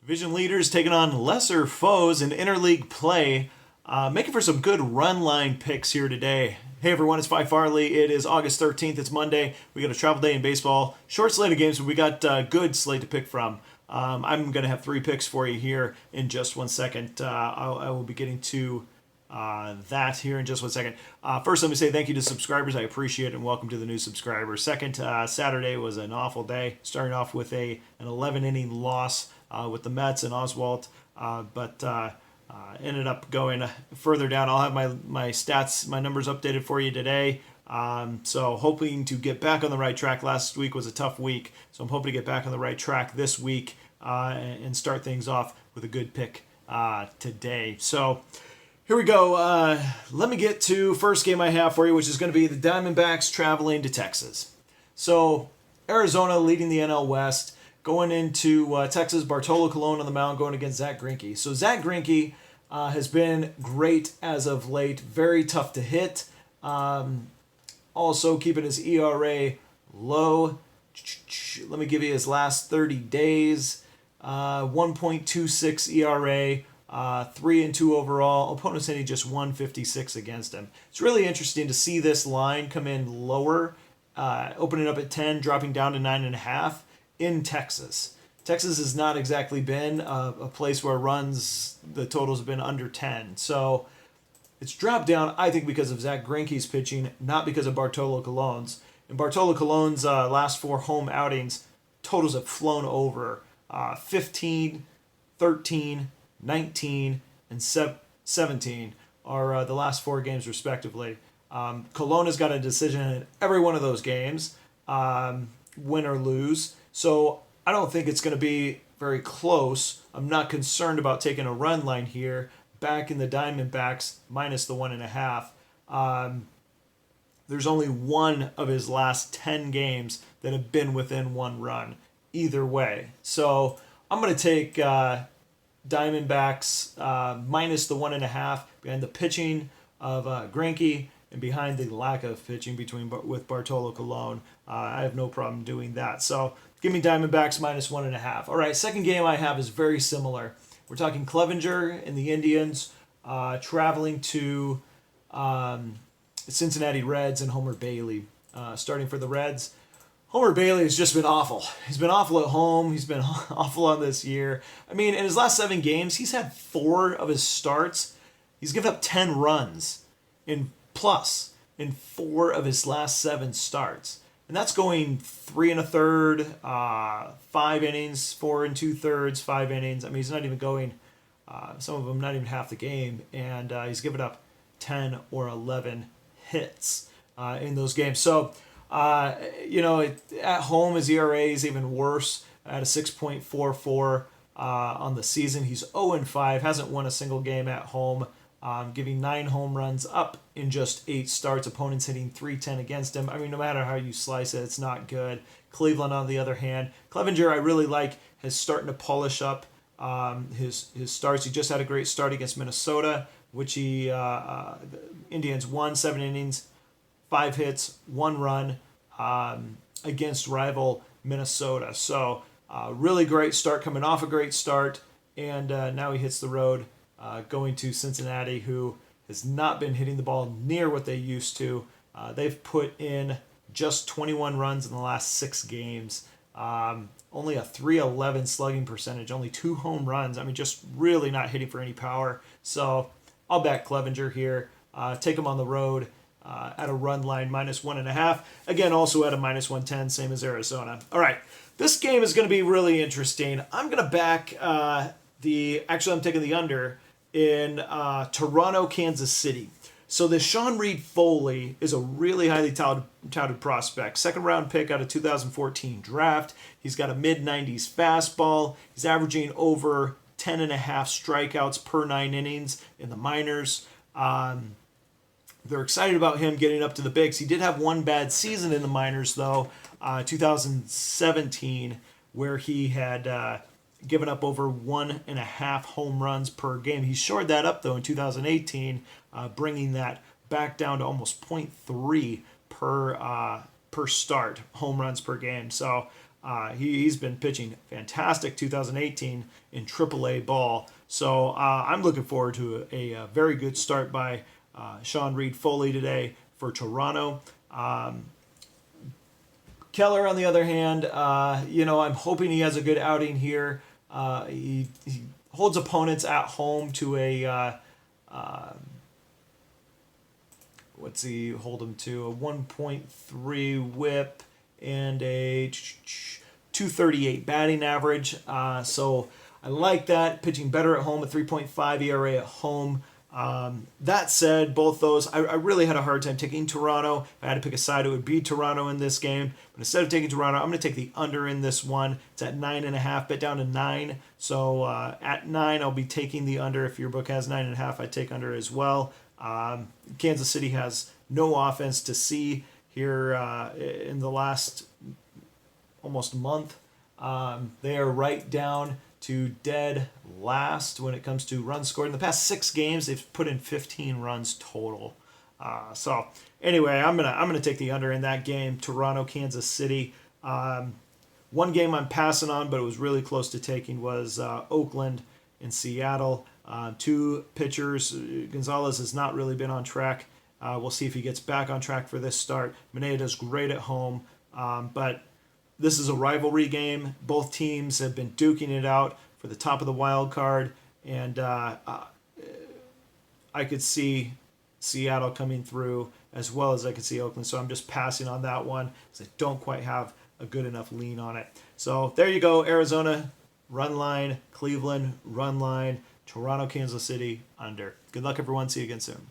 Division leaders taking on lesser foes in interleague play, making for some good run line picks here today. Hey everyone, it's Phi Farley. It is August 13th. It's Monday. We got a travel day in baseball. Short slate of games, but we got a good slate to pick from. I'm going to have three picks for you here in just 1 second. I will be getting to that here in just 1 second. First, let me say thank you to subscribers. I appreciate it, and welcome to the new subscribers. Second, Saturday was an awful day, starting off with an 11-inning loss with the Mets and Oswalt, but ended up going further down. I'll have my stats, my numbers updated for you today. So hoping to get back on the right track. Last week was a tough week, so I'm hoping to get back on the right track this week and start things off with a good pick today. So here we go. Let me get to first game I have for you, which is going to be the Diamondbacks traveling to Texas. So Arizona leading the NL West, going into Texas. Bartolo Colon on the mound, going against Zach Greinke. So Zach Greinke has been great as of late. Very tough to hit. Also keeping his ERA low. Let me give you his last 30 days. 1.26 ERA. 3-2 overall. Opponents hitting just 156 against him. It's really interesting to see this line come in lower, opening up at 10, dropping down to 9.5 in Texas. Texas has not exactly been a place where the totals have been under 10. So it's dropped down, I think, because of Zach Greinke's pitching, not because of Bartolo Colon's. In Bartolo Colon's last four home outings, totals have flown over 15, 13, 19, and 17 are the last four games respectively. Colon has got a decision in every one of those games, win or lose. So I don't think it's going to be very close. I'm not concerned about taking a run line here. Back in the Diamondbacks, minus the 1.5. There's only one of his last 10 games that have been within one run, either way. So I'm going to take Diamondbacks minus the 1.5 behind the pitching of Greinke and behind the lack of pitching with Bartolo Colon. I have no problem doing that. So give me Diamondbacks minus 1.5. All right, second game I have is very similar. We're talking Clevenger and the Indians traveling to Cincinnati Reds and Homer Bailey. Starting for the Reds, Homer Bailey has just been awful. He's been awful at home. He's been awful on this year. I mean, in his last 7 games, he's had 4 of his starts. He's given up 10 runs in 4 of his last 7 starts. And that's going 3 1/3, 5 innings, 4 2/3, 5 innings. I mean, he's not even going, some of them not even half the game. And he's given up 10 or 11 hits in those games. So, at home, his ERA is even worse at a 6.44 on the season. He's 0-5, hasn't won a single game at home, giving 9 home runs up in just 8 starts. Opponents hitting .310 against him. I mean, no matter how you slice it, it's not good. Cleveland, on the other hand, Clevenger, I really like, is starting to polish up his starts. He just had a great start against Minnesota, which the Indians won 7 innings, 5 hits, 1 run against rival Minnesota. So really great start, coming off a great start, and now he hits the road going to Cincinnati, who has not been hitting the ball near what they used to. They've put in just 21 runs in the last 6 games. Only a .311 slugging percentage, only 2 home runs. I mean, just really not hitting for any power. So I'll back Clevenger here. Take him on the road at a run line minus 1.5. Again, also at a minus 110, same as Arizona. All right, this game is going to be really interesting. I'm going to back I'm taking the under in Toronto, Kansas City. So the Sean Reed Foley is a really highly touted prospect. Second round pick out of 2014 draft. He's got a mid-90s fastball. He's averaging over 10.5 strikeouts per 9 innings in the minors. They're excited about him getting up to the bigs. He did have one bad season in the minors, though, 2017, where he had given up over 1.5 home runs per game. He shored that up, though, in 2018, bringing that back down to almost .3 per start, home runs per game. So He's been pitching fantastic 2018 in AAA ball. So I'm looking forward to a very good start by Sean Reed-Foley today for Toronto. Keller, on the other hand, I'm hoping he has a good outing here. He holds opponents at home to a what's he hold him to? A 1.3 WHIP and a 238 batting average. So I like that. Pitching better at home, a 3.5 ERA at home. That said, both those, I really had a hard time taking Toronto. If I had to pick a side, it would be Toronto in this game. But instead of taking Toronto, I'm going to take the under in this one. It's at 9.5, bet down to 9. So at 9, I'll be taking the under. If your book has 9.5, I take under as well. Kansas City has no offense to see here in the last almost month. They are right down to dead last when it comes to runs scored. In the past 6 games, they've put in 15 runs total. So anyway, I'm gonna take the under in that game. Toronto, Kansas City. One game I'm passing on, but it was really close to taking, was Oakland and Seattle. 2 pitchers. Gonzalez has not really been on track. We'll see if he gets back on track for this start. Maneda's great at home, but this is a rivalry game. Both teams have been duking it out for the top of the wild card, and I could see Seattle coming through as well as I could see Oakland. So I'm just passing on that one because I don't quite have a good enough lean on it. So there you go. Arizona, run line. Cleveland, run line. Toronto, Kansas City, under. Good luck, everyone. See you again soon.